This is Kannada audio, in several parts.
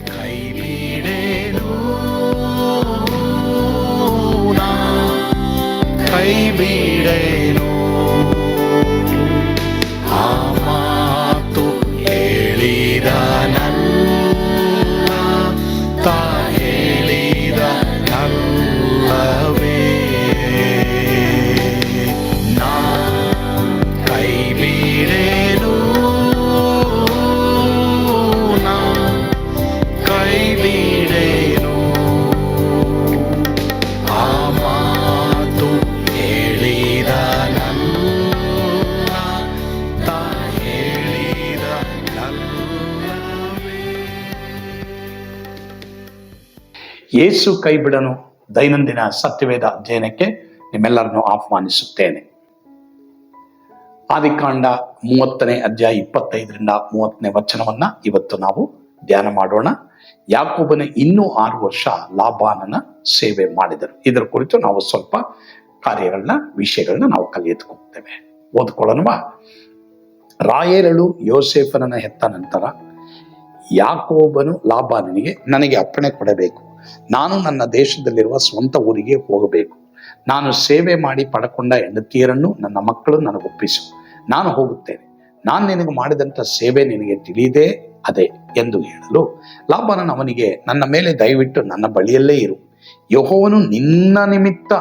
ಕೈ ಬಿಡೇನು, ಕೈ ಬಿಡೇನು, ಆ ಮಾತು ಹೇಳಿದ ತಾ ಹೇಳಿದ ನಲ್ಲವೇ. ನಾ ಕೈ ಬಿಡೇನು, ನಾ ಕೈ ಬಿಡೇನು, ಆ ಮಾತು ಹೇಳಿದ ತಾ ಹೇಳಿದ ನಲ್ಲವೇ. ಯೇಸು ಕೈ ಬಿಡನು ದೈನಂದಿನ ಸತ್ಯವೇದ ಅಧ್ಯಯನಕ್ಕೆ ನಿಮ್ಮೆಲ್ಲರನ್ನು ಆಹ್ವಾನಿಸುತ್ತೇನೆ. ಆದಿಕಾಂಡ 30ನೇ ಅಧ್ಯಾಯ 25ರಿಂದ 30ನೇ ವಚನವನ್ನ ಇವತ್ತು ನಾವು ಧ್ಯಾನ ಮಾಡೋಣ. ಯಾಕೋಬನ ಇನ್ನೂ 6 ವರ್ಷ ಲಾಬಾನನ ಸೇವೆ ಮಾಡಿದರು. ಇದರ ಕುರಿತು ನಾವು ಸ್ವಲ್ಪ ವಿಷಯಗಳನ್ನ ನಾವು ಕಲಿಯತ್ಕೊಳ್ತೇವೆ. ಓದ್ಕೊಳ್ಳೋಣವಾ? ರಾಯೇಲಳು ಯೋಸೇಫನನ್ನ ಹೆತ್ತ ನಂತರ ಯಾಕೋಬನು ಲಾಬಾನನಿಗೆ, ನನಗೆ ಅಪ್ಪಣೆ ಕೊಡಬೇಕು, ನಾನು ನನ್ನ ದೇಶದಲ್ಲಿರುವ ಸ್ವಂತ ಊರಿಗೆ ಹೋಗಬೇಕು. ನಾನು ಸೇವೆ ಮಾಡಿ ಪಡ್ಕೊಂಡ ಹೆಂಡತಿಯರನ್ನು ನನ್ನ ಮಕ್ಕಳು ನನಗೊಪ್ಪಿಸು, ನಾನು ಹೋಗುತ್ತೇನೆ. ನಾನು ನಿನಗೆ ಮಾಡಿದಂಥ ಸೇವೆ ನಿನಗೆ ತಿಳಿದೇ ಅದೇ ಎಂದು ಹೇಳಲು ಲಾಬಾನನು ಅವನಿಗೆ, ನನ್ನ ಮೇಲೆ ದಯವಿಟ್ಟು ನನ್ನ ಬಳಿಯಲ್ಲೇ ಇರು, ಯೆಹೋವನು ನಿನ್ನ ನಿಮಿತ್ತ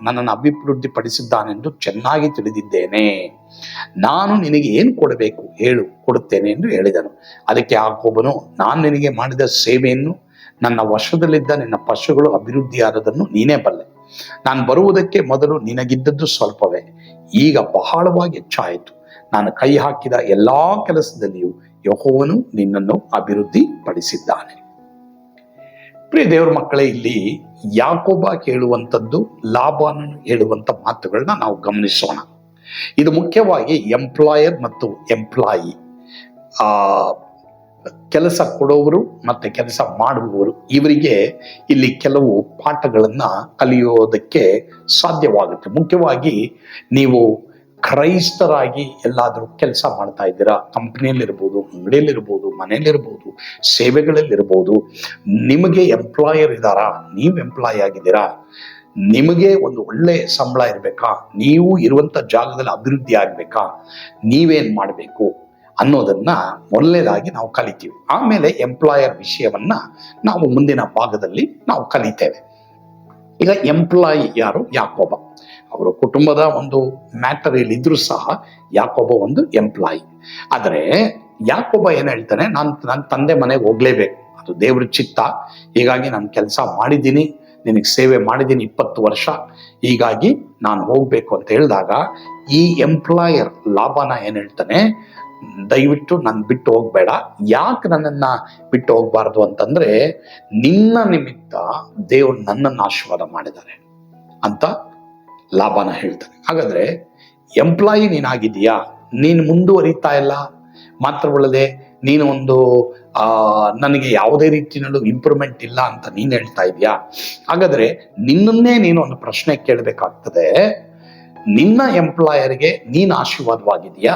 ನನ್ನನ್ನು ಅಭಿವೃದ್ಧಿಪಡಿಸಿದ್ದಾನೆಂದು ಚೆನ್ನಾಗಿ ತಿಳಿದಿದ್ದೇನೆ. ನಾನು ನಿನಗೆ ಏನು ಕೊಡಬೇಕು ಹೇಳು, ಕೊಡುತ್ತೇನೆ ಎಂದು ಹೇಳಿದನು. ಅದಕ್ಕೆ ಯಾಕೋಬನು, ನಾನು ನಿನಗೆ ಮಾಡಿದ ಸೇವೆಯನ್ನು, ನನ್ನ ವಶದಲ್ಲಿದ್ದ ನಿನ್ನ ಪಶುಗಳು ಅಭಿವೃದ್ಧಿಯಾದದನ್ನು ನೀನೇ ಬಲ್ಲೆ. ನಾನು ಬರುವುದಕ್ಕೆ ಮೊದಲು ನಿನಗಿದ್ದದ್ದು ಸ್ವಲ್ಪವೇ, ಈಗ ಬಹಳವಾಗಿ ಹೆಚ್ಚಾಯಿತು. ನಾನು ಕೈ ಹಾಕಿದ ಎಲ್ಲಾ ಕೆಲಸದಲ್ಲಿಯೂ ಯೆಹೋವನು ನಿನ್ನನ್ನು ಅಭಿವೃದ್ಧಿ ಪಡಿಸಿದ್ದಾನೆ. ಪ್ರಿಯ ದೇವರ ಮಕ್ಕಳೇ, ಇಲ್ಲಿ ಯಾಕೋಬ ಹೇಳುವಂಥದ್ದು, ಲಾಬಾನನು ಹೇಳುವಂಥ ಮಾತುಗಳನ್ನ ನಾವು ಗಮನಿಸೋಣ. ಇದು ಮುಖ್ಯವಾಗಿ ಎಂಪ್ಲಾಯರ್ ಮತ್ತು ಎಂಪ್ಲಾಯಿ, ಕೆಲಸ ಕೊಡೋವರು ಮತ್ತೆ ಕೆಲಸ ಮಾಡುವವರು, ಇವರಿಗೆ ಇಲ್ಲಿ ಕೆಲವು ಪಾಠಗಳನ್ನ ಕಲಿಯೋದಕ್ಕೆ ಸಾಧ್ಯವಾಗುತ್ತೆ. ಮುಖ್ಯವಾಗಿ ನೀವು ಕ್ರೈಸ್ತರಾಗಿ ಎಲ್ಲಾದರೂ ಕೆಲಸ ಮಾಡ್ತಾ ಇದ್ದೀರಾ, ಕಂಪ್ನಿಯಲ್ಲಿರ್ಬೋದು, ಅಂಗಡಿಯಲ್ಲಿರ್ಬೋದು, ಮನೆಯಲ್ಲಿರ್ಬೋದು, ಸೇವೆಗಳಲ್ಲಿರ್ಬೋದು, ನಿಮಗೆ ಎಂಪ್ಲಾಯರ್ ಇದ್ದಾರಾ, ನೀವು ಎಂಪ್ಲಾಯ್ ಆಗಿದ್ದೀರಾ, ನಿಮಗೆ ಒಂದು ಒಳ್ಳೆ ಸಂಬಳ ಇರಬೇಕಾ, ನೀವು ಇರುವಂಥ ಜಾಗದಲ್ಲಿ ಅಭಿವೃದ್ಧಿ ಆಗಬೇಕಾ, ನೀವೇನು ಮಾಡಬೇಕು ಅನ್ನೋದನ್ನ ಮೊದಲನೇದಾಗಿ ನಾವು ಕಲಿತೀವಿ. ಆಮೇಲೆ ಎಂಪ್ಲಾಯರ್ ವಿಷಯವನ್ನ ನಾವು ಮುಂದಿನ ಭಾಗದಲ್ಲಿ ನಾವು ಕಲಿತೇವೆ. ಈಗ ಎಂಪ್ಲಾಯಿ ಯಾರು? ಯಾಕೋಬ. ಅವರು ಕುಟುಂಬದ ಒಂದು ಮ್ಯಾಟರ್ ಇದ್ರೂ ಸಹ ಯಾಕೋಬ ಒಂದು ಎಂಪ್ಲಾಯಿ. ಆದರೆ ಯಾಕೋಬ ಏನ್ ಹೇಳ್ತಾನೆ, ನನ್ನ ತಂದೆ ಮನೆಗೆ ಹೋಗ್ಲೇಬೇಕು, ಅದು ದೇವ್ರ ಚಿತ್ತ, ಹೀಗಾಗಿ ನಾನು ಕೆಲಸ ಮಾಡಿದ್ದೀನಿ, ನಿನಗೆ ಸೇವೆ ಮಾಡಿದ್ದೀನಿ 20 ವರ್ಷ, ಹೀಗಾಗಿ ನಾನು ಹೋಗ್ಬೇಕು ಅಂತ ಹೇಳಿದಾಗ ಈ ಎಂಪ್ಲಾಯರ್ ಲಾಬಾನ ಏನ್ ಹೇಳ್ತಾನೆ, ದಯವಿಟ್ಟು ನಾನು ಬಿಟ್ಟು ಹೋಗ್ಬೇಡ. ಯಾಕೆ ನನ್ನನ್ನ ಬಿಟ್ಟು ಹೋಗ್ಬಾರ್ದು ಅಂತಂದ್ರೆ, ನಿನ್ನ ನಿಮಿತ್ತ ದೇವರು ನನ್ನನ್ನು ಆಶೀರ್ವಾದ ಮಾಡಿದ್ದಾರೆ ಅಂತ ಲಾಬಾನ ಹೇಳ್ತಾನೆ. ಹಾಗಾದ್ರೆ ಎಂಪ್ಲಾಯಿ ನೀನಾಗಿದೀಯಾ, ನೀನು ಮುಂದುವರಿತಾ ಇಲ್ಲ, ಮಾತ್ರವಲ್ಲದೆ ನೀನು ಒಂದು ನನಗೆ ಯಾವುದೇ ರೀತಿಯಲ್ಲೂ ಇಂಪ್ರೂವ್ಮೆಂಟ್ ಇಲ್ಲ ಅಂತ ನೀನು ಹೇಳ್ತಾ ಇದೀಯಾ. ಹಾಗಾದ್ರೆ ನಿನ್ನನ್ನೇ ನೀನು ಒಂದು ಪ್ರಶ್ನೆ ಕೇಳಬೇಕಾಗ್ತದೆ, ನಿನ್ನ ಎಂಪ್ಲಾಯರ್ಗೆ ನೀನು ಆಶೀರ್ವಾದವಾಗಿದೆಯಾ?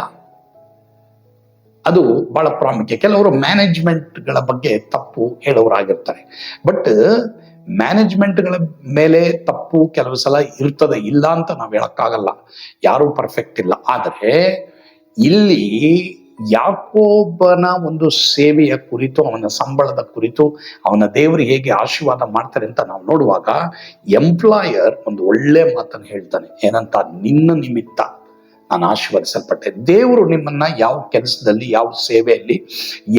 ಅದು ಬಹಳ ಪ್ರಾಮುಖ್ಯ. ಕೆಲವರು ಮ್ಯಾನೇಜ್ಮೆಂಟ್ಗಳ ಬಗ್ಗೆ ತಪ್ಪು ಹೇಳೋರಾಗಿರ್ತಾರೆ, ಬಟ್ ಮ್ಯಾನೇಜ್ಮೆಂಟ್ಗಳ ಮೇಲೆ ತಪ್ಪು ಕೆಲವು ಸಲ ಇರ್ತದೆ, ಇಲ್ಲ ಅಂತ ನಾವು ಹೇಳಕ್ಕಾಗಲ್ಲ, ಯಾರೂ ಪರ್ಫೆಕ್ಟ್ ಇಲ್ಲ. ಆದರೆ ಇಲ್ಲಿ ಯಾಕೋಬನ ಒಂದು ಸೇವೆಯ ಕುರಿತು, ಅವನ ಸಂಬಳದ ಕುರಿತು, ಅವನ ದೇವರು ಹೇಗೆ ಆಶೀರ್ವಾದ ಮಾಡ್ತಾರೆ ಅಂತ ನಾವು ನೋಡುವಾಗ ಎಂಪ್ಲಾಯರ್ ಒಂದು ಒಳ್ಳೆ ಮಾತನ್ನು ಹೇಳ್ತಾನೆ. ಏನಂತ? ನಿನ್ನ ನಿಮಿತ್ತ ನಾನು ಆಶೀರ್ವದಿಸಲ್ಪಟ್ಟೆ. ದೇವರು ನಿಮ್ಮನ್ನ ಯಾವ ಕೆಲಸದಲ್ಲಿ, ಯಾವ ಸೇವೆಯಲ್ಲಿ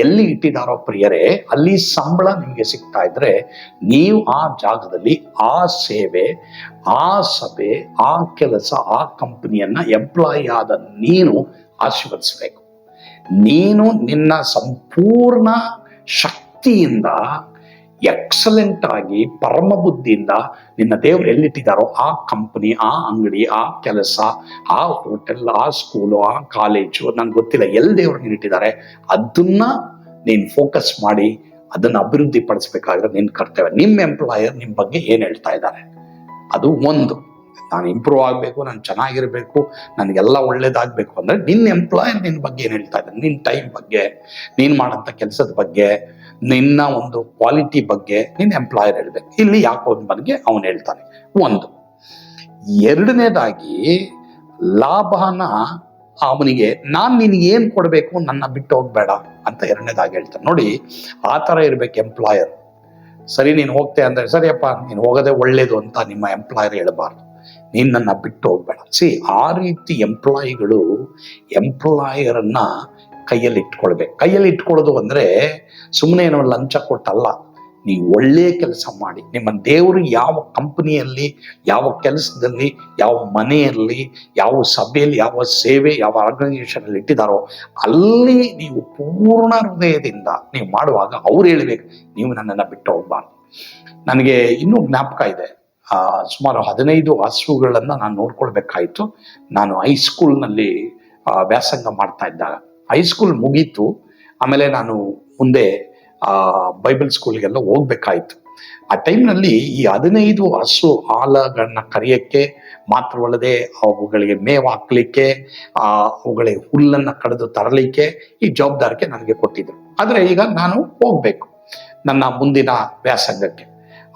ಎಲ್ಲಿ ಇಟ್ಟಿದಾರೋ ಪ್ರಿಯರೇ, ಅಲ್ಲಿ ಸಂಬಳ ನಿಮಗೆ ಸಿಗ್ತಾ ಇದ್ರೆ ನೀವು ಆ ಜಾಗದಲ್ಲಿ ಆ ಸೇವೆ, ಆ ಸಭೆ, ಆ ಕೆಲಸ, ಆ ಕಂಪನಿಯನ್ನ ಎಂಪ್ಲಾಯಿ ಆದ ನೀನು ಆಶೀರ್ವದಿಸಬೇಕು. ನೀನು ನಿನ್ನ ಸಂಪೂರ್ಣ ಶಕ್ತಿಯಿಂದ ಎಕ್ಸಲೆಂಟ್ ಆಗಿ ಪರಮ ಬುದ್ಧಿಯಿಂದ ನಿನ್ನ ದೇವರು ಎಲ್ಲಿಟ್ಟಿದ್ದಾರೋ ಆ ಕಂಪನಿ, ಆ ಅಂಗಡಿ, ಆ ಕೆಲಸ, ಆ ಹೋಟೆಲ್, ಆ ಸ್ಕೂಲು, ಆ ಕಾಲೇಜು, ನಂಗೆ ಗೊತ್ತಿಲ್ಲ ಎಲ್ಲಿ ದೇವರು ನೀಡಿಟ್ಟಿದ್ದಾರೆ, ಅದನ್ನ ನೀನು ಫೋಕಸ್ ಮಾಡಿ ಅದನ್ನ ಅಭಿವೃದ್ಧಿ ಪಡಿಸ್ಬೇಕಾದ್ರೆ ನಿನ್ನ ಕರ್ತವ್ಯ. ನಿಮ್ಮ ಎಂಪ್ಲಾಯರ್ ನಿಮ್ಮ ಬಗ್ಗೆ ಏನ್ ಹೇಳ್ತಾ ಇದ್ದಾರೆ ಅದು ಒಂದು. ನಾನು ಇಂಪ್ರೂವ್ ಆಗಬೇಕು, ನಾನು ಚೆನ್ನಾಗಿರಬೇಕು, ನನಗೆಲ್ಲ ಒಳ್ಳೇದಾಗಬೇಕು ಅಂದರೆ ನಿನ್ನ ಎಂಪ್ಲಾಯರ್ ನಿನ್ನ ಬಗ್ಗೆ ಏನು ಹೇಳ್ತಾ ಇದ್ದಾನೆ, ನಿನ್ನ ಟೈಮ್ ಬಗ್ಗೆ, ನೀನು ಮಾಡೋಂಥ ಕೆಲಸದ ಬಗ್ಗೆ, ನಿನ್ನ ಒಂದು ಕ್ವಾಲಿಟಿ ಬಗ್ಗೆ ನಿನ್ನ ಎಂಪ್ಲಾಯರ್ ಹೇಳ್ಬೇಕು. ಇಲ್ಲಿ ಯಾಕೋಬನ ಬಗ್ಗೆ ಅವನು ಹೇಳ್ತಾನೆ. ಒಂದು. ಎರಡನೇದಾಗಿ ಲಾಭನ ಅವನಿಗೆ ನಾನು ನಿನಗೆ ಏನು ಕೊಡಬೇಕು, ನನ್ನ ಬಿಟ್ಟು ಹೋಗ್ಬೇಡ ಅಂತ ಎರಡನೇದಾಗಿ ಹೇಳ್ತಾನೆ. ನೋಡಿ, ಆ ಥರ ಇರ್ಬೇಕು ಎಂಪ್ಲಾಯರ್. ಸರಿ ನೀನು ಹೋಗ್ತೆ ಅಂದರೆ ಸರಿಯಪ್ಪ ನೀನು ಹೋಗೋದೇ ಒಳ್ಳೇದು ಅಂತ ನಿಮ್ಮ ಎಂಪ್ಲಾಯರ್ ಹೇಳಬಾರ್ದು, ನೀನು ನನ್ನ ಬಿಟ್ಟು ಹೋಗ್ಬೇಡ. ಆ ರೀತಿ ಎಂಪ್ಲಾಯರನ್ನ ಕೈಯಲ್ಲಿ ಇಟ್ಕೊಳ್ಬೇಕು. ಕೈಯಲ್ಲಿ ಇಟ್ಕೊಳ್ಳೋದು ಅಂದರೆ ಸುಮ್ಮನೆ ಏನೋ ಲಂಚ ಕೊಟ್ಟಲ್ಲ. ನೀವು ಒಳ್ಳೆ ಕೆಲಸ ಮಾಡಿ, ನಿಮ್ಮ ದೇವರು ಯಾವ ಕಂಪನಿಯಲ್ಲಿ, ಯಾವ ಕೆಲಸದಲ್ಲಿ, ಯಾವ ಮನೆಯಲ್ಲಿ, ಯಾವ ಸಭೆಯಲ್ಲಿ, ಯಾವ ಸೇವೆ, ಯಾವ ಆರ್ಗನೈಸೇಷನಲ್ಲಿ ಇಟ್ಟಿದ್ದಾರೋ ಅಲ್ಲಿ ನೀವು ಪೂರ್ಣ ಹೃದಯದಿಂದ ನೀವು ಮಾಡುವಾಗ ಅವ್ರು ಹೇಳ್ಬೇಕು, ನೀವು ನನ್ನನ್ನು ಬಿಟ್ಟು ಹೋಗ್ಬಾರ್ದು. ನನಗೆ ಇನ್ನೂ ಜ್ಞಾಪಕ ಇದೆ, ಸುಮಾರು 15 ಹಸುಗಳನ್ನು ನಾನು ನೋಡ್ಕೊಳ್ಬೇಕಾಯಿತು. ನಾನು ಹೈಸ್ಕೂಲ್ನಲ್ಲಿ ವ್ಯಾಸಂಗ ಮಾಡ್ತಾ ಇದ್ದಾಗ, ಹೈಸ್ಕೂಲ್ ಮುಗೀತು, ಆಮೇಲೆ ನಾನು ಮುಂದೆ ಬೈಬಲ್ ಸ್ಕೂಲ್ಗೆಲ್ಲ ಹೋಗ್ಬೇಕಾಯ್ತು. ಆ ಟೈಮ್ನಲ್ಲಿ ಈ 15 ಹಸು ಹಾಲಗಳನ್ನ ಕರೆಯೋಕ್ಕೆ ಮಾತ್ರವಲ್ಲದೆ ಅವುಗಳಿಗೆ ಮೇವು ಹಾಕ್ಲಿಕ್ಕೆ, ಅವುಗಳಿಗೆ ಹುಲ್ಲನ್ನು ಕಡಿದು ತರಲಿಕ್ಕೆ ಈ ಜವಾಬ್ದಾರಿಕೆ ನನಗೆ ಕೊಟ್ಟಿದ್ರು. ಆದರೆ ಈಗ ನಾನು ಹೋಗ್ಬೇಕು ನನ್ನ ಮುಂದಿನ ವ್ಯಾಸಂಗಕ್ಕೆ.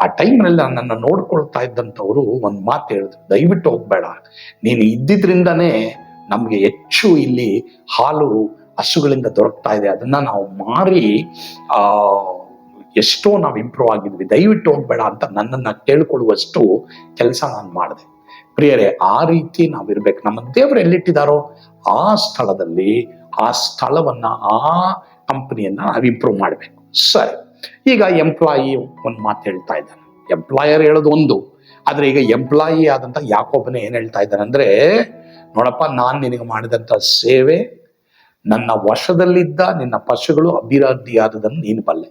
ಆ ಟೈಮ್ನಲ್ಲಿ ನನ್ನನ್ನು ನೋಡ್ಕೊಳ್ತಾ ಇದ್ದಂಥವ್ರು ಒಂದು ಮಾತು ಹೇಳಿದ್ರು, ದಯವಿಟ್ಟು ಹೋಗ್ಬೇಡ, ನೀನು ಇದ್ದಿದ್ರಿಂದನೇ ನಮಗೆ ಹೆಚ್ಚು ಇಲ್ಲಿ ಹಾಲು ಹಸುಗಳಿಂದ ದೊರಕ್ತಾ ಇದೆ, ಅದನ್ನ ನಾವು ಮಾರಿ ಎಷ್ಟೋ ನಾವು ಇಂಪ್ರೂವ್ ಆಗಿದ್ವಿ, ದಯವಿಟ್ಟು ಹೋಗ್ಬೇಡ ಅಂತ ನನ್ನನ್ನು ಕೇಳ್ಕೊಳ್ಳುವಷ್ಟು ಕೆಲಸ ನಾನು ಮಾಡಿದೆ. ಪ್ರಿಯರೇ, ಆ ರೀತಿ ನಾವಿರ್ಬೇಕು. ನಮ್ಮ ದೇವರು ಎಲ್ಲಿಟ್ಟಿದ್ದಾರೋ ಆ ಸ್ಥಳದಲ್ಲಿ ಆ ಸ್ಥಳವನ್ನ, ಆ ಕಂಪನಿಯನ್ನ ನಾವು ಇಂಪ್ರೂವ್ ಮಾಡಬೇಕು. ಸರಿ, ಈಗ ಎಂಪ್ಲಾಯಿ ಒಂದು ಮಾತು ಹೇಳ್ತಾ ಇದ್ದಾನೆ. ಎಂಪ್ಲಾಯರ್ ಹೇಳೋದು ಒಂದು, ಆದ್ರೆ ಈಗ ಎಂಪ್ಲಾಯಿ ಆದಂತ ಯಾಕೋಬನೇ ಏನ್ ಹೇಳ್ತಾ ಇದ್ದಾನೆ ಅಂದ್ರೆ, ನೋಡಪ್ಪ, ನಾನು ನಿನಗೆ ಮಾಡಿದಂತ ಸೇವೆ, ನನ್ನ ವಶದಲ್ಲಿದ್ದ ನಿನ್ನ ಪಶುಗಳು ಅಭಿವೃದ್ಧಿಯಾದದನ್ನು ನೀನು ಬಲ್ಲೆ.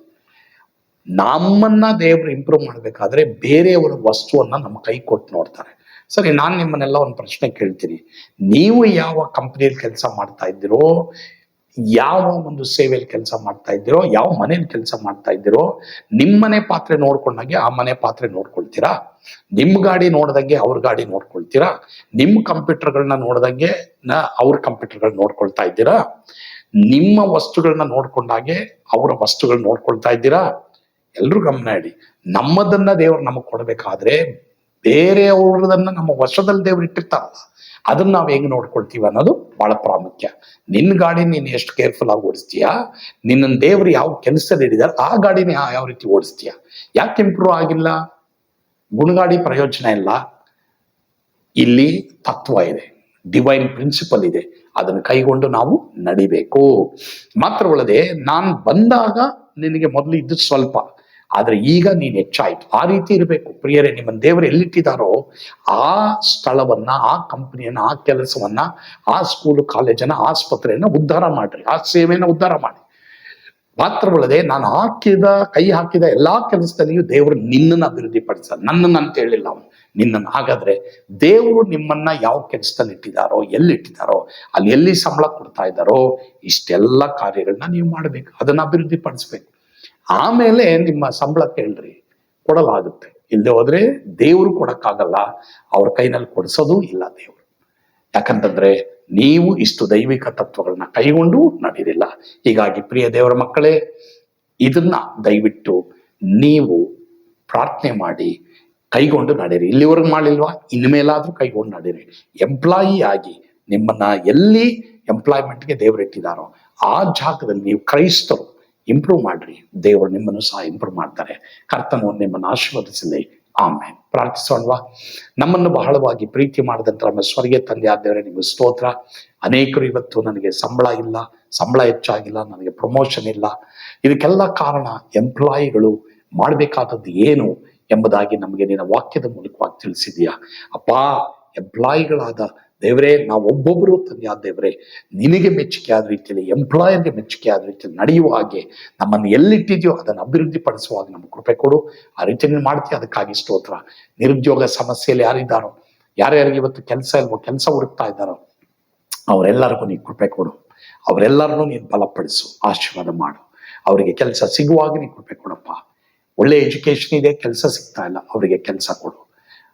ನಮ್ಮನ್ನ ದೇವರು ಇಂಪ್ರೂವ್ ಮಾಡಬೇಕಾದ್ರೆ ಬೇರೆಯವರ ವಸ್ತುವನ್ನ ನಮ್ಮ ಕೈ ಕೊಟ್ಟು ನೋಡ್ತಾರೆ. ಸರಿ, ನಾನು ನಿಮ್ಮನ್ನೆಲ್ಲ ಒಂದು ಪ್ರಶ್ನೆ ಕೇಳ್ತೀನಿ. ನೀವು ಯಾವ ಕಂಪ್ನಿಯಲ್ಲಿ ಕೆಲಸ ಮಾಡ್ತಾ ಇದ್ದೀರೋ, ಯಾವ ಒಂದು ಸೇವೆಯಲ್ಲಿ ಕೆಲಸ ಮಾಡ್ತಾ ಇದ್ದೀರೋ, ಯಾವ ಮನೇಲಿ ಕೆಲಸ ಮಾಡ್ತಾ ಇದ್ದೀರೋ, ನಿಮ್ಮನೆ ಪಾತ್ರೆ ನೋಡ್ಕೊಂಡಾಗೆ ಆ ಮನೆ ಪಾತ್ರೆ ನೋಡ್ಕೊಳ್ತೀರಾ? ನಿಮ್ಮ ಗಾಡಿ ನೋಡ್ದಂಗೆ ಅವ್ರ ಗಾಡಿ ನೋಡ್ಕೊಳ್ತೀರಾ? ನಿಮ್ಮ ಕಂಪ್ಯೂಟರ್ಗಳನ್ನ ನೋಡ್ದಂಗೆ ಅವ್ರ ಕಂಪ್ಯೂಟರ್ಗಳನ್ನ ನೋಡ್ಕೊಳ್ತಾ ಇದ್ದೀರಾ? ನಿಮ್ಮ ವಸ್ತುಗಳನ್ನ ನೋಡ್ಕೊಂಡಾಗೆ ಅವರ ವಸ್ತುಗಳನ್ನ ನೋಡ್ಕೊಳ್ತಾ ಇದ್ದೀರಾ? ಎಲ್ರೂ ಗಮನ ಇಡಿ. ನಮ್ಮದನ್ನ ದೇವ್ರು ನಮಗ್ ಕೊಡ್ಬೇಕಾದ್ರೆ ಬೇರೆಯವ್ರದನ್ನ ನಮ್ಮ ವಶದಲ್ಲಿ ದೇವ್ರು ಇಟ್ಟಿರ್ತಾರಲ್ಲ, ಅದನ್ನ ನಾವ್ ಹೆಂಗ್ ನೋಡ್ಕೊಳ್ತೀವಿ ಅನ್ನೋದು ಬಹಳ ಪ್ರಾಮುಖ್ಯ. ನಿನ್ನ ಗಾಡಿ ನೀನು ಎಷ್ಟು ಕೇರ್ಫುಲ್ ಆಗಿ ಓಡಿಸ್ತೀಯಾ, ನಿನ್ನ ದೇವ್ರು ಯಾವ ಕೆಲಸದಲ್ಲಿ ಹಿಡಿದಾರೆ ಆ ಗಾಡಿನ ಯಾವ ರೀತಿ ಓಡಿಸ್ತೀಯಾ? ಯಾಕೆ ಇಂಪ್ರೂವ್ ಆಗಿಲ್ಲ? ಗುಣಗಾಡಿ ಪ್ರಯೋಜನ ಇಲ್ಲ. ಇಲ್ಲಿ ತತ್ವ ಇದೆ, ಡಿವೈನ್ ಪ್ರಿನ್ಸಿಪಲ್ ಇದೆ, ಅದನ್ನು ಕೈಗೊಂಡು ನಾವು ನಡಿಬೇಕು. ಮಾತ್ರವಲ್ಲದೆ ನಾನು ಬಂದಾಗ ನಿನಗೆ ಮೊದಲು ಇದ್ದು ಸ್ವಲ್ಪ, ಆದ್ರೆ ಈಗ ನೀನು ಹೆಚ್ಚಾಯ್ತು. ಆ ರೀತಿ ಇರಬೇಕು. ಪ್ರಿಯರೇ, ನಿಮ್ಮ ದೇವರು ಎಲ್ಲಿಟ್ಟಿದ್ದಾರೋ ಆ ಸ್ಥಳವನ್ನ, ಆ ಕಂಪನಿಯನ್ನ, ಆ ಕೆಲಸವನ್ನ, ಆ ಸ್ಕೂಲು ಕಾಲೇಜನ್ನ, ಆಸ್ಪತ್ರೆಯನ್ನ ಉದ್ಧಾರ ಮಾಡ್ರಿ, ಆ ಸೇವೆಯನ್ನ ಉದ್ಧಾರ ಮಾಡಿ. ಮಾತ್ರವಲ್ಲದೆ ನಾನು ಕೈ ಹಾಕಿದ ಎಲ್ಲಾ ಕೆಲಸದಲ್ಲಿಯೂ ದೇವರು ನಿನ್ನನ್ನು ಅಭಿವೃದ್ಧಿ ಪಡಿಸ, ನನ್ನನ್ನು ಅಂತ ಹೇಳಿಲ್ಲ ಅವನು, ನಿನ್ನನ್ನು. ಹಾಗಾದ್ರೆ ದೇವರು ನಿಮ್ಮನ್ನ ಯಾವ ಕೆಲಸದಲ್ಲಿ ಇಟ್ಟಿದ್ದಾರೋ, ಎಲ್ಲಿಟ್ಟಿದ್ದಾರೋ, ಅಲ್ಲಿ ಎಲ್ಲಿ ಸಂಬಳ ಕೊಡ್ತಾ ಇದ್ದಾರೋ, ಇಷ್ಟೆಲ್ಲ ಕಾರ್ಯಗಳನ್ನ ನೀವು ಮಾಡಬೇಕು, ಅದನ್ನ ಅಭಿವೃದ್ಧಿ ಪಡಿಸ್ಬೇಕು. ಆಮೇಲೆ ನಿಮ್ಮ ಸಂಬಳ ಕೇಳ್ರಿ, ಕೊಡಲಾಗುತ್ತೆ. ಇಲ್ಲದೆ ಹೋದ್ರೆ ದೇವರು ಕೊಡಕ್ಕಾಗಲ್ಲ, ಅವ್ರ ಕೈನಲ್ಲಿ ಕೊಡಿಸೋದು ಇಲ್ಲ ದೇವರು. ಯಾಕಂತಂದ್ರೆ ನೀವು ಇಷ್ಟು ದೈವಿಕ ತತ್ವಗಳನ್ನ ಕೈಗೊಂಡು ನಡೀರಿಲ್ಲ. ಹೀಗಾಗಿ ಪ್ರಿಯ ದೇವರ ಮಕ್ಕಳೇ, ಇದನ್ನ ದಯವಿಟ್ಟು ನೀವು ಪ್ರಾರ್ಥನೆ ಮಾಡಿ ಕೈಗೊಂಡು ನಡೀರಿ. ಇಲ್ಲಿವರೆಗೂ ಮಾಡಿಲ್ವಾ? ಇನ್ಮೇಲಾದ್ರೂ ಕೈಗೊಂಡು ನಡೀರಿ. ಎಂಪ್ಲಾಯಿ ಆಗಿ ನಿಮ್ಮನ್ನ ಎಲ್ಲಿ ಎಂಪ್ಲಾಯ್ಮೆಂಟ್ಗೆ ದೇವರು ಇಟ್ಟಿದ್ದಾರೋ ಆ ಜಾಗದಲ್ಲಿ ನೀವು ಕ್ರೈಸ್ತರು ಇಂಪ್ರೂವ್ ಮಾಡ್ರಿ. ದೇವರು ನಿಮ್ಮನ್ನು ಸಹ ಇಂಪ್ರೂವ್ ಮಾಡ್ತಾರೆ. ಕರ್ತನು ನಿಮ್ಮನ್ನು ಆಶೀರ್ವದಿಸಲಿ. ಆಮೇಲೆ ಪ್ರಾರ್ಥಿಸೋಣವಾ? ನಮ್ಮನ್ನು ಬಹಳವಾಗಿ ಪ್ರೀತಿ ಮಾಡಿದಂತ ನಮ್ಮ ಸ್ವರ್ಗೀಯ ತಂದೆ ಆದವರೇ, ನಿಮಗೆ ಸ್ತೋತ್ರ. ಅನೇಕರು ಇವತ್ತು ನನಗೆ ಸಂಬಳ ಇಲ್ಲ, ಸಂಬಳ ಹೆಚ್ಚಾಗಿಲ್ಲ, ನನಗೆ ಪ್ರಮೋಷನ್ ಇಲ್ಲ, ಇದಕ್ಕೆಲ್ಲ ಕಾರಣ ಎಂಪ್ಲಾಯಿಗಳು ಮಾಡಬೇಕಾದದ್ದು ಏನು ಎಂಬುದಾಗಿ ನಮಗೆ ನಿನ್ನ ವಾಕ್ಯದ ಮೂಲಕವಾಗಿ ತಿಳಿಸಿದೀಯಾ ಅಪ್ಪ. ಎಂಪ್ಲಾಯಿಗಳಾದ ದೇವರೇ, ನಾವು ಒಬ್ಬೊಬ್ಬರು ತಂದೆ ಆದ ದೇವರೇ, ನಿನಗೆ ಮೆಚ್ಚುಗೆ ಆದ ರೀತಿಯಲ್ಲಿ, ಎಂಪ್ಲಾಯರ್ಗೆ ಮೆಚ್ಚುಗೆ ಆದ ರೀತಿಯಲ್ಲಿ ನಡೆಯುವ ಹಾಗೆ ನಮ್ಮನ್ನು ಎಲ್ಲಿಟ್ಟಿದೆಯೋ ಅದನ್ನು ಅಭಿವೃದ್ಧಿ ಪಡಿಸುವಾಗ ನಮ್ಗೆ ಕೃಪೆ ಕೊಡು. ಆ ರೀತಿಯಲ್ಲಿ ಮಾಡ್ತೀವಿ, ಅದಕ್ಕಾಗಿ ಸ್ತೋತ್ರ. ನಿರುದ್ಯೋಗ ಸಮಸ್ಯೆಯಲ್ಲಿ ಯಾರಿದ್ದಾರೋ, ಯಾರ್ಯಾರಿಗೆ ಇವತ್ತು ಕೆಲಸ ಇಲ್ವೋ, ಕೆಲಸ ಹುಡುಕ್ತಾ ಇದ್ದಾರೋ, ಅವರೆಲ್ಲರಿಗೂ ನೀನು ಕೃಪೆ ಕೊಡು. ಅವರೆಲ್ಲರನ್ನೂ ನೀನು ಬಲಪಡಿಸು, ಆಶೀರ್ವಾದ ಮಾಡು. ಅವರಿಗೆ ಕೆಲಸ ಸಿಗುವಾಗ ನೀನು ಕೃಪೆ ಕೊಡಪ್ಪ. ಒಳ್ಳೆ ಎಜುಕೇಶನ್ ಇದೆ, ಕೆಲಸ ಸಿಗ್ತಾ ಇಲ್ಲ, ಅವರಿಗೆ ಕೆಲಸ ಕೊಡು.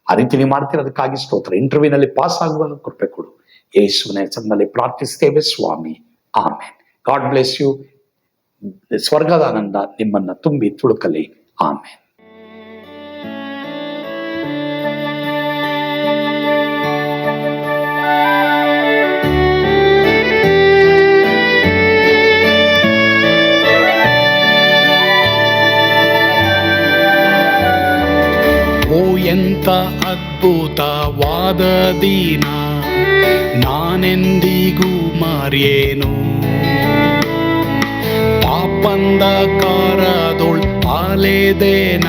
ಆ ರೀತಿ ನೀವು ಮಾಡ್ತಿರೋದಕ್ಕಾಗಿ ಸ್ತೋತ್ರ. ಇಂಟರ್ವ್ಯೂನಲ್ಲಿ ಪಾಸ್ ಆಗುವಾಗ ಕೃಪೆ ಕೊಡು. ಯೇಸುವಿನ ಹೆಸರಿನಲ್ಲಿ ಪ್ರಾರ್ಥಿಸ್ತೇವೆ ಸ್ವಾಮಿ, ಆಮೇನ್. God bless you. ಸ್ವರ್ಗದ ಆನಂದ ನಿಮ್ಮನ್ನ ತುಂಬಿ ತುಳುಕಲಿ. ಆಮೇನ್. ಓ ಎಂತ ಅದ್ಭುತವಾದ ದಿನ, ನಾನೆಂದಿಗೂ ಮರೆಯೇನು. ಪಾಪಂಧಕಾರದೊಳ್ ಅಲೆದೇನ,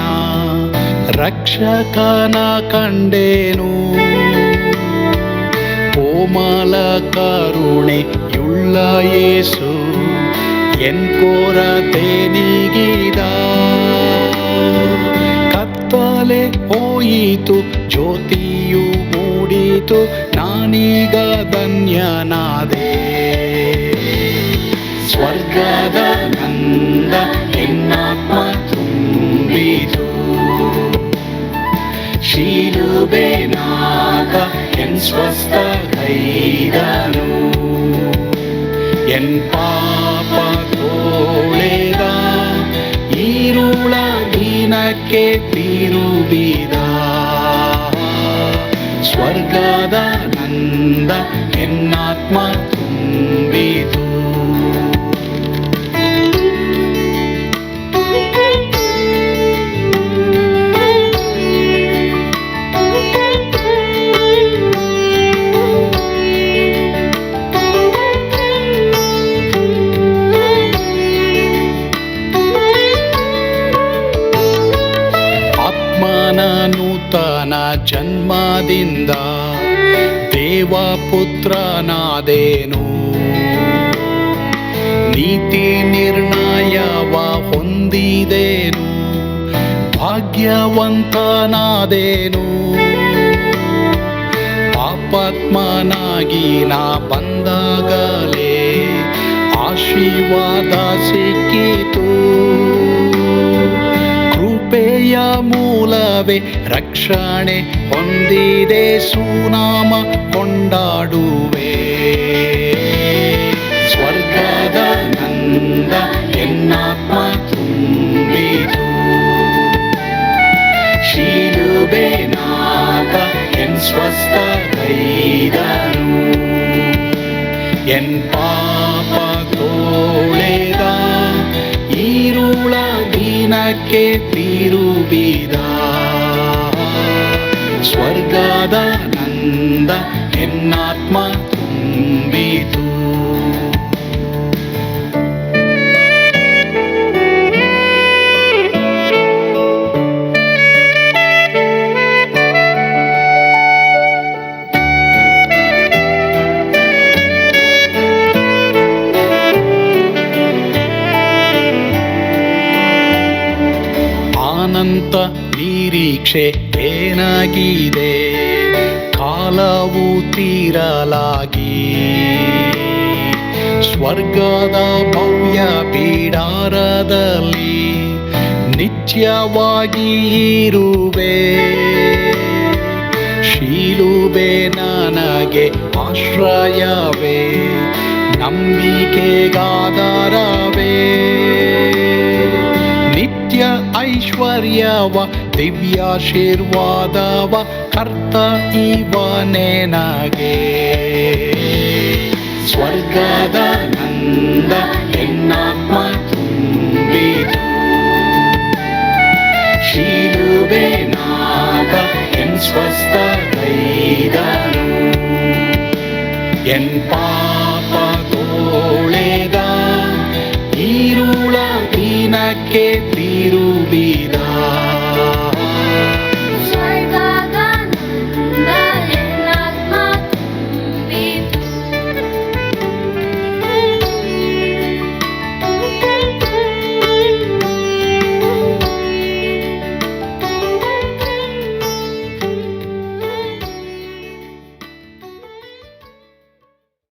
ರಕ್ಷಕನ ಕಂಡೇನು. ಕೋಮಲ ಕರುಣೆಯುಳ್ಳ ಯೇಸು ಎನ್ ಕೊರತೆ ನೀಗಿದ. ಕತ್ತಲೆ ಹೋಯಿತು, ಜ್ಯೋತಿಯು ಮೂಡಿತು, ನಾನೀಗ ಧನ್ಯನಾದೆ. ಸ್ವರ್ಗದ ನಂದ ಎನ್ನಾತ್ಮ ತುಂಬಿತು. ಶಿಲುಬೆನಾಥ ಎನ್ ಸ್ವಸ್ಥ ಕೈದನು. ಎನ್ ಪಾಪ ತೋಳೆದ, ಈರುಳ ದಿನಕ್ಕೆ ತಿರುಗಿದ. ಸ್ವರ್ಗದ ನಂದ ಎನ್ನಾತ್ಮ ತುಂಬಿತು. ನೂತನ ಜನ್ಮದಿಂದ ದೇವಪುತ್ರನಾದೇನು. ನೀತಿ ನಿರ್ಣಯವ ಹೊಂದಿದೇನು, ಭಾಗ್ಯವಂತನಾದೇನು. ಪಾಪಾತ್ಮನಾಗಿ ನಾ ಬಂದಾಗಲೇ ಆಶೀರ್ವಾದ ಸಿಕ್ಕಿತು. ಕೃಪೆಯ ಮೂಲವೇ ರಕ್ಷಣೆ ಹೊಂದಿದೆ, ಸುನಾಮ ಕೊಂಡಾಡುವೆ. ಸ್ವರ್ಗದ ನಂದ ಎನ್ನಾತ್ಮ ತುಂಬಿತು. ಶಿಲುಬೆನಾಥ ಎನ್ ಸ್ವಸ್ಥ ಕೈದನು. ಎನ್ ಪಾಪ ತೋಳೆದ, ಈರುಳ ದಿನಕ್ಕೆ ತಿರುಗಿದ. ಸ್ವರ್ಗದ ನಂದ ಎನ್ನಾತ್ಮ ತುಂಬಿತು. ಅನಂತ ನಿರೀಕ್ಷೆ ಏನಾಗಿದೆ, ಕಾಲವು ತೀರಲಾಗಿ. ಸ್ವರ್ಗದ ಭವ್ಯ ಬಿಡಾರದಲ್ಲಿ ನಿತ್ಯವಾಗಿ ಇರುವೆ. ಶಿಲುಬೆ ನನಗೆ ಆಶ್ರಯವೇ, ನಂಬಿಕೆಗಾಧಾರವೇ. ನಿತ್ಯ ಐಶ್ವರ್ಯವ ದಿವ್ಯಾಶೀರ್ವಾದವ ಕರ್ತ ಇವನೇ ನಗೆ. ಸ್ವರ್ಗದ ನಂದ ಎನ್ನಾತ್ಮ ತುಂಬಿತು. ಶಿಲುಬೆನಾಥ ಎನ್ ಸ್ವಸ್ಥ ಕೈದನು. ಎನ್ ಪಾಪ ತೋಳೆದ, ಈರುಳ ದಿನಕ್ಕೆ ತಿರುಗಿದ.